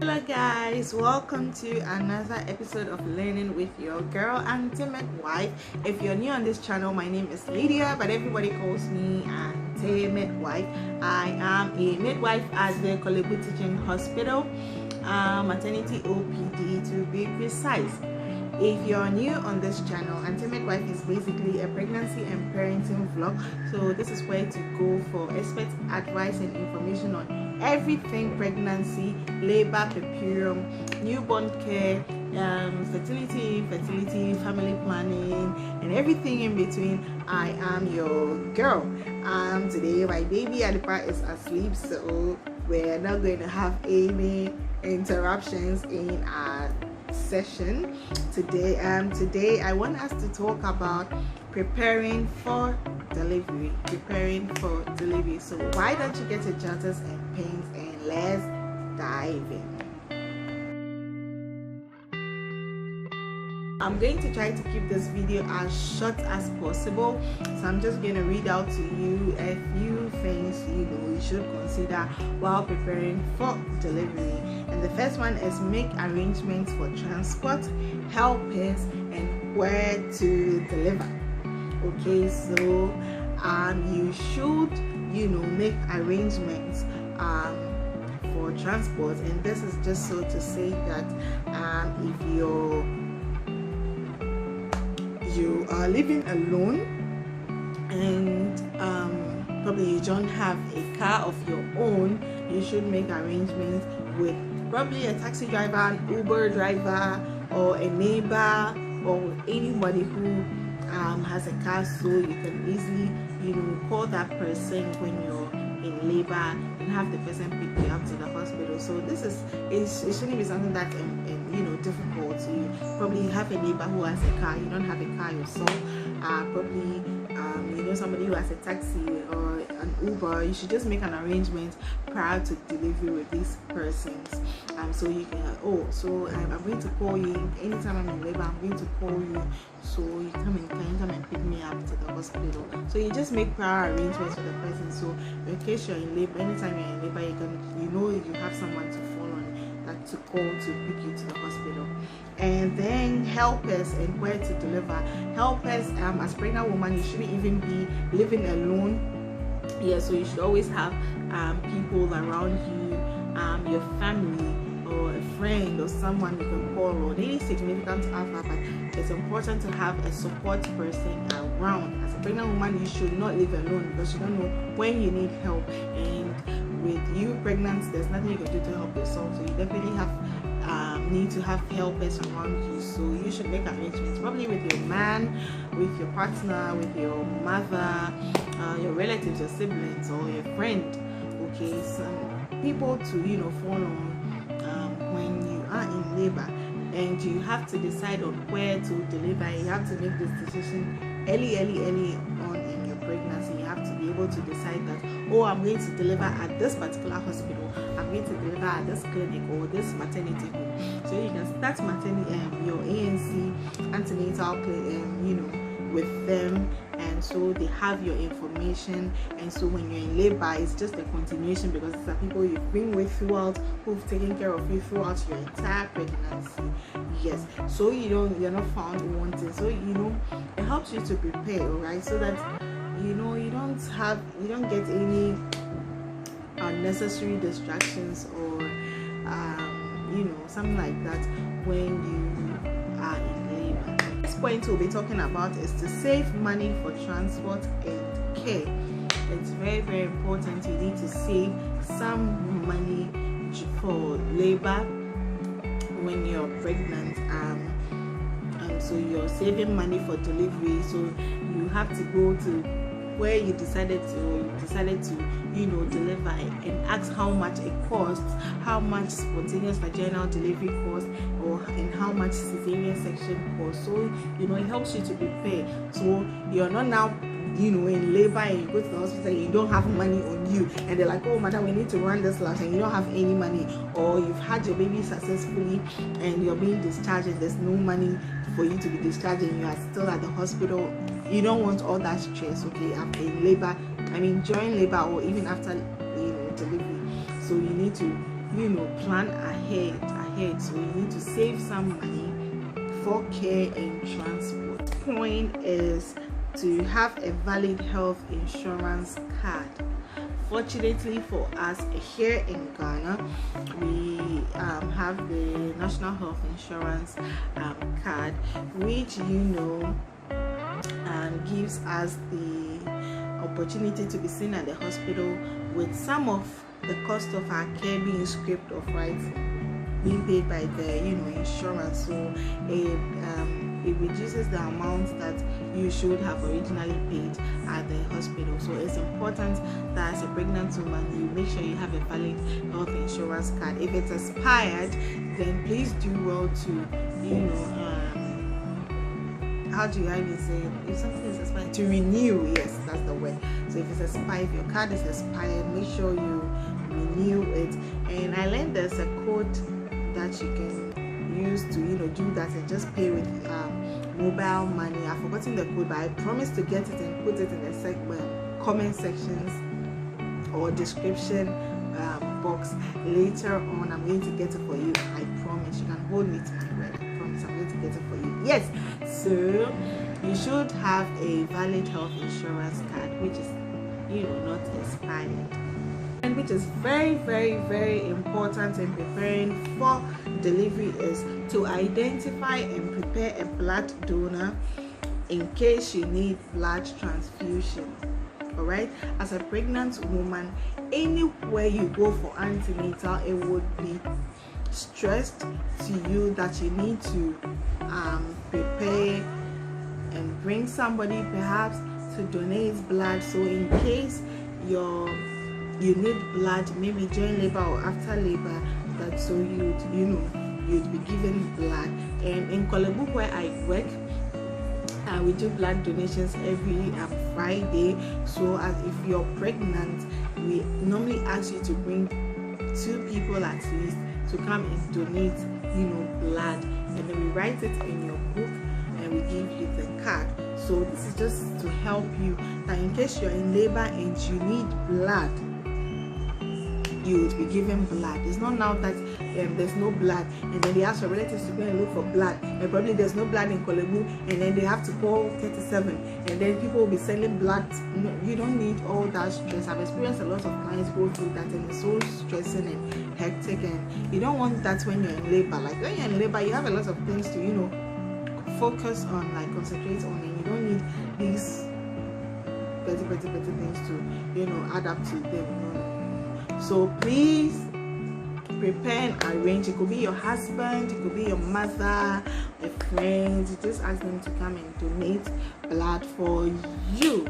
Hello guys, welcome to another episode of Learning with your girl Auntie Midwife. If you're new on this channel, my name is Lydia, but everybody calls me Auntie Midwife. I am a midwife at the Kolebu Teaching Hospital, maternity OPD to be precise. If you're new on this channel, Auntie Midwife is basically a pregnancy and parenting vlog. So this is where to go for expert advice and information on everything pregnancy, labor, puerperium, newborn care, fertility, family planning, and everything in between. I am your girl. Today my baby Adipa is asleep, so we're not going to have any interruptions in our session today. Today I want us to talk about preparing for delivery. So why don't you get your jotters and pens and let's dive in. I'm going to try to keep this video as short as possible, so I'm just going to read out to you a few things you should consider while preparing for delivery. And the first one is make arrangements for transport, helpers, and where to deliver. Okay, so you should make arrangements for transport, and this is just so to say that if you are living alone and probably you don't have a car of your own, you should make arrangements with probably a taxi driver, an Uber driver, or a neighbor, or anybody who has a car, so you can easily call that person when you're in labor and have the person pick you up to the hospital. So this is it shouldn't be something that's difficult. So you probably have a neighbor who has a car, you don't have a car yourself, probably somebody who has a taxi or an Uber. You should just make an arrangement prior to delivery with these persons. So you can I'm going to call you anytime I'm in labor. I'm going to call you, so you can come and pick me up to the hospital. So you just make prior arrangements with the person. So in case you're in labor, anytime you're in labor, you have someone to phone on, that to call to pick you to the hospital. And then helpers and where to deliver. Helpers, as a pregnant woman, you shouldn't even be living alone. So you should always have people around you, your family or a friend or someone you can call, or any significant other. But it's important to have a support person around. As a pregnant woman, you should not live alone, because you don't know when you need help. And with you pregnant, there's nothing you can do to help yourself. So you definitely need to have helpers around you. So you should make arrangements, probably with your man, with your partner, with your mother, your relatives, your siblings, or your friend. Okay, some people to fall on when you are in labor, and you have to decide on where to deliver. You have to make this decision early on in your pregnancy. You have to be able to decide that, I'm going to deliver at this particular hospital, I'm going to deliver at this clinic or this maternity home. So you can start your ANC antenatal with them, and so they have your information. And so when you're in labor, it's just a continuation, because these are people you've been with throughout, who've taken care of you throughout your entire pregnancy. Yes, so you're not found wanting. So it helps you to prepare, alright, so that you don't get any unnecessary distractions or something like that when you are in labor. Next point we'll be talking about is to save money for transport and care. It's very, very important. You need to save some money for labor when you're pregnant, so you're saving money for delivery. So you have to go to where you decided to deliver, and ask how much it costs, how much spontaneous vaginal delivery costs, and how much cesarean section costs. So it helps you to prepare, so you're not now in labor and you go to the hospital and you don't have money on you, and they're like, oh madam, we need to run this last, and you don't have any money, or you've had your baby successfully and you're being discharged and there's no money for you to be discharged and you are still at the hospital. You don't want all that stress, okay, after labor, during labor or even after delivery. So you need to plan ahead. So you need to save some money for care and transport. Point is to have a valid health insurance card. Fortunately for us here in Ghana, we have the National Health Insurance card, which gives us the opportunity to be seen at the hospital with some of the cost of our care being scraped off, right, being paid by the insurance. So it reduces the amount that you should have originally paid at the hospital. So it's important that as a pregnant woman, you make sure you have a valid health insurance card. If it's expired, then please do well to how do I even say it? If something is expired, to renew. Yes, that's the word. So if it's expired, if your card is expired, make sure you renew it. And I learned there's a code that you can use to do that and just pay with mobile money. I've forgotten the code, but I promise to get it and put it in the comment sections or description box later on. I'm going to get it for you. I promise. You can hold me to my word. I promise I'm going to get it for you. Yes. So you should have a valid health insurance card, which is not expired, and which is very, very, very important in preparing for delivery is to identify and prepare a blood donor in case you need blood transfusion. All right, as a pregnant woman, anywhere you go for antenatal, it would be stressed to you that you need to prepare and bring somebody perhaps to donate blood. So in case you need blood, maybe during labor or after labor, that so you'd be given blood. And in Korle Bu where I work, we do blood donations every Friday. So as if you're pregnant, we normally ask you to bring 2 people at least to come and donate blood, and then we write it in your book and we give you the card. So this is just to help you that in case you're in labor and you need blood, you would be given blood. It's not now that there's no blood and then they ask your relatives to go and look for blood, and probably there's no blood in Korle Bu, and then they have to call 37, and then people will be selling blood. You don't need all that stress. I've experienced a lot of clients go through that, and it's so stressing and hectic, and you don't want that when you're in labor. Like when you're in labor, you have a lot of things to focus on, like concentrate on, and you don't need these petty things to add up to them. So please prepare and arrange. It could be your husband, it could be your mother, a friend. You just ask them to come and donate blood for you.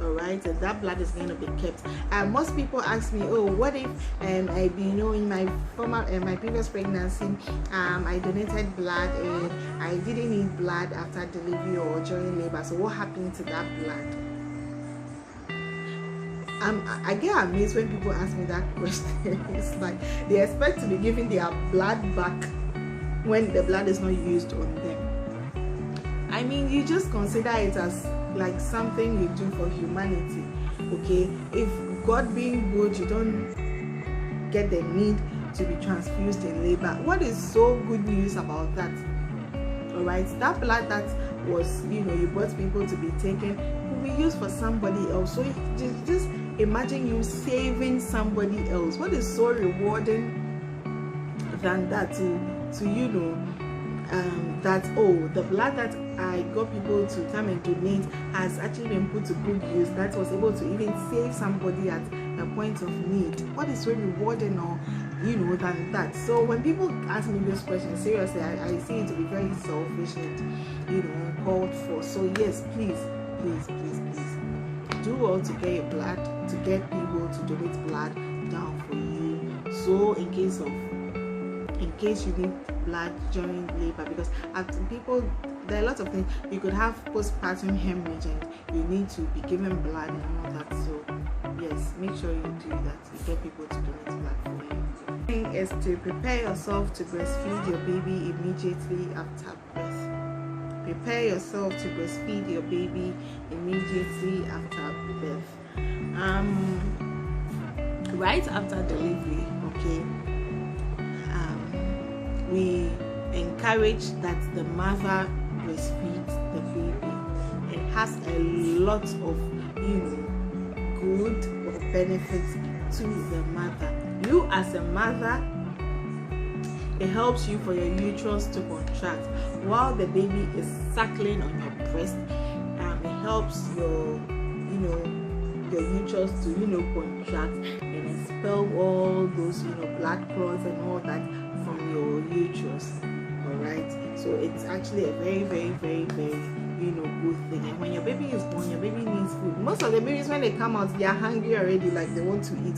Alright, and that blood is going to be kept. Most people ask me, oh, what if in my previous pregnancy, I donated blood and I didn't need blood after delivery or during labor. So what happened to that blood? I get amazed when people ask me that question. It's like they expect to be giving their blood back when the blood is not used on them. I mean, you just consider it as like something you do for humanity. Okay, if God being good, you don't get the need to be transfused in labor. What is so good news about that? Alright, that blood that was you brought people to be taken will be used for somebody else. So just imagine you saving somebody else. What is so rewarding than that to that, oh, the blood that I got people to come and donate has actually been put to good use, that was able to even save somebody at a point of need. What is so rewarding or than that? So when people ask me this question, seriously, I see it to be very selfish and called for. So yes, please do well to get your blood, to get people to donate blood down for you. So in case you need blood during labor, because there are a lot of things. You could have postpartum hemorrhage and you need to be given blood and all that. So yes, make sure you do that. You get people to donate blood for you. The thing is to prepare yourself to breastfeed your baby immediately after birth. Prepare yourself to breastfeed your baby immediately after birth. Right after delivery, okay, we encourage that the mother breastfeeds the baby. It has a lot of, good benefits to the mother. You as a mother, it helps you for your uterus to contract while the baby is suckling on your breast. It helps your uterus to contract and expel all those blood clots and all that from your uterus. All right, so it's actually a very, very, very, very good thing. And when your baby is born, your baby needs food. Most of the babies, when they come out, they are hungry already, like they want to eat.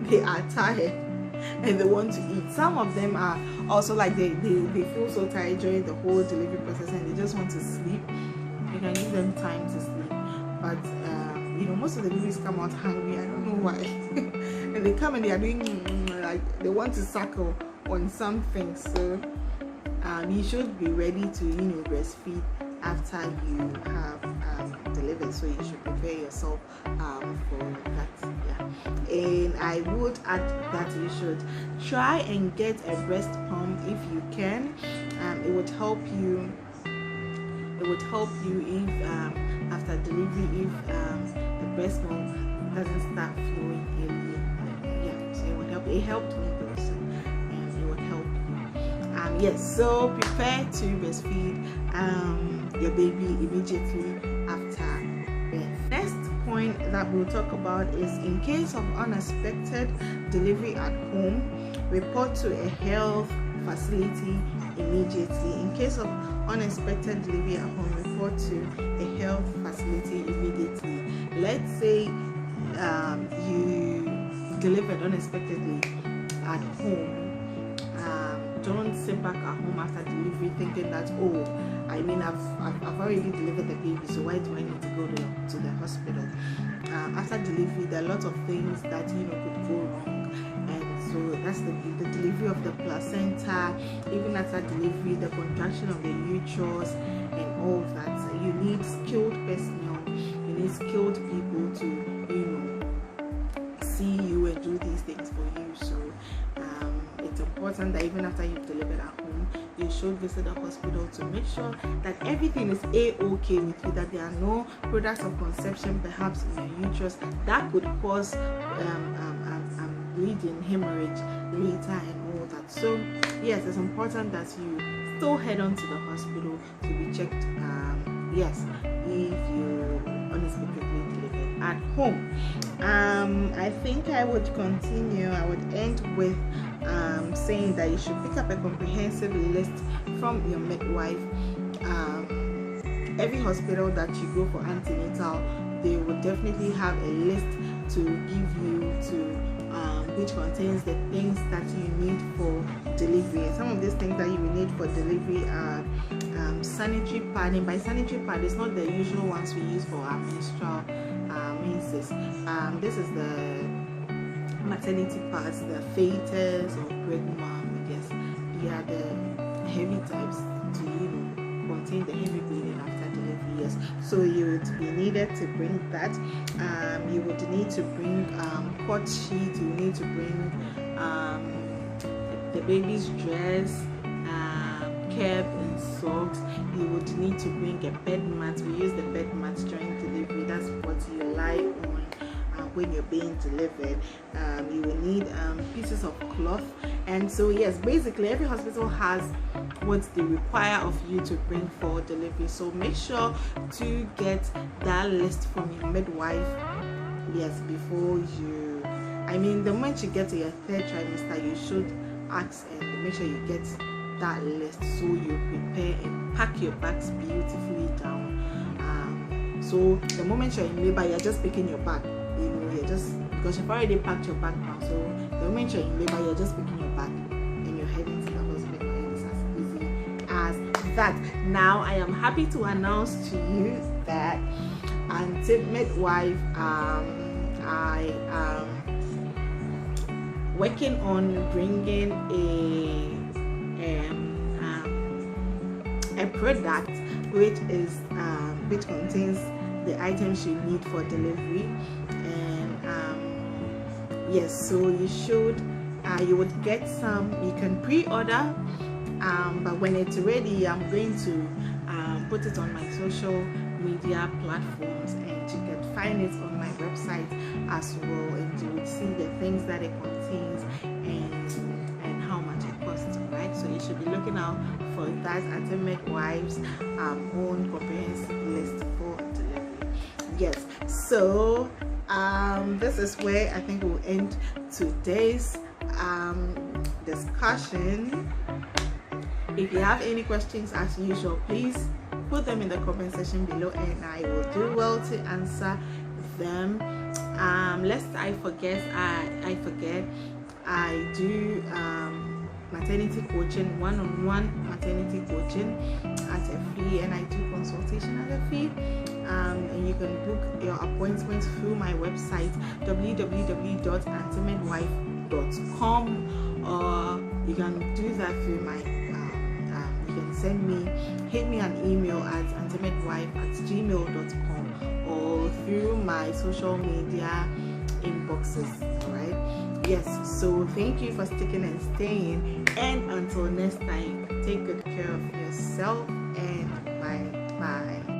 They are tired and they want to eat. Some of them are also like they feel so tired during the whole delivery process and they just want to sleep. You can give them time to sleep, but most of the babies come out hungry. I don't know why. And they come and they are doing like they want to suckle on something. So you should be ready to breastfeed after you have delivered. So you should prepare yourself for that. Yeah. And I would add that you should try and get a breast pump if you can. It would help you. It would help you if after delivery, if the breast milk doesn't start flowing early. Yeah, so it would help. It helped me also, and it would help you. Yes, so prepare to breastfeed your baby immediately after birth. Next point that we'll talk about is in case of unexpected delivery at home, report to a health facility immediately. In case of unexpected delivery at home, report to a health facility immediately. Let's say you delivered unexpectedly at home. Don't sit back at home after delivery thinking that, I've already delivered the baby, so why do I need to go to the hospital? After delivery, there are lots of things that could go wrong, and so that's the delivery of the placenta. Even after delivery, the contraction of the uterus and all of that. So you need skilled personnel. You need skilled people to see you and do these things for you. So it's important that even after you've delivered at home, you should visit the hospital to make sure that everything is a-okay with you, that there are no products of conception perhaps in your uterus that could cause bleeding, hemorrhage later and all that. So yes, it's important that you still head on to the hospital to be checked, if you unexpectedly delivered at home. I think I would continue. I would end with saying that you should pick up a comprehensive list from your midwife. Every hospital that you go for antenatal, they will definitely have a list to give you which contains the things that you need for delivery. And some of these things that you will need for delivery are sanitary pad. And by sanitary pad, it's not the usual ones we use for our menstrual menses. This is the maternity pads, the Fetus or Bregma. Yes, they are the heavy types to contain the heavy bleeding after delivery. Yes, so you would be needed to bring that. You would need to bring cord sheet. You need to bring the baby's dress, cap and socks. You would need to bring a bed mat. We use the bed mat during delivery. That's what you lie on when you're being delivered. You will need pieces of cloth. And so yes, basically every hospital has what they require of you to bring for delivery. So make sure to get that list from your midwife, yes, before you, the moment you get to your third trimester, you should ask and make sure you get that list, so you prepare and pack your bags beautifully down. So the moment you're in labor, you're just picking your bag, you're just, because you've already packed your bag now. So the moment you're in labor, you're just picking your bag and you're heading to the hospital, and it's as easy as that. Now I am happy to announce to you that Auntie Midwife, I am working on bringing a product which contains the items you need for delivery. And yes, so you should you would get some. You can pre-order, but when it's ready, I'm going to put it on my social media platforms, and you can find it on my website as well, and you will see the things that it contains and how much it costs, right? So you should be looking out for that Auntie Midwife's own comprehensive list for delivery. Yes, so this is where I think we'll end today's discussion. If you have any questions, as usual, please put them in the comment section below, and I will do well to answer them. Lest I forget, I do maternity coaching, one-on-one maternity coaching at a fee, and I do consultation at a fee. And you can book your appointment through my website www.antimidwife.com, or you can do that through my you can hit me an email at antimidwife@gmail.com, or through my social media inboxes. All right, yes, so thank you for sticking and staying, and until next time, take good care of yourself, and bye.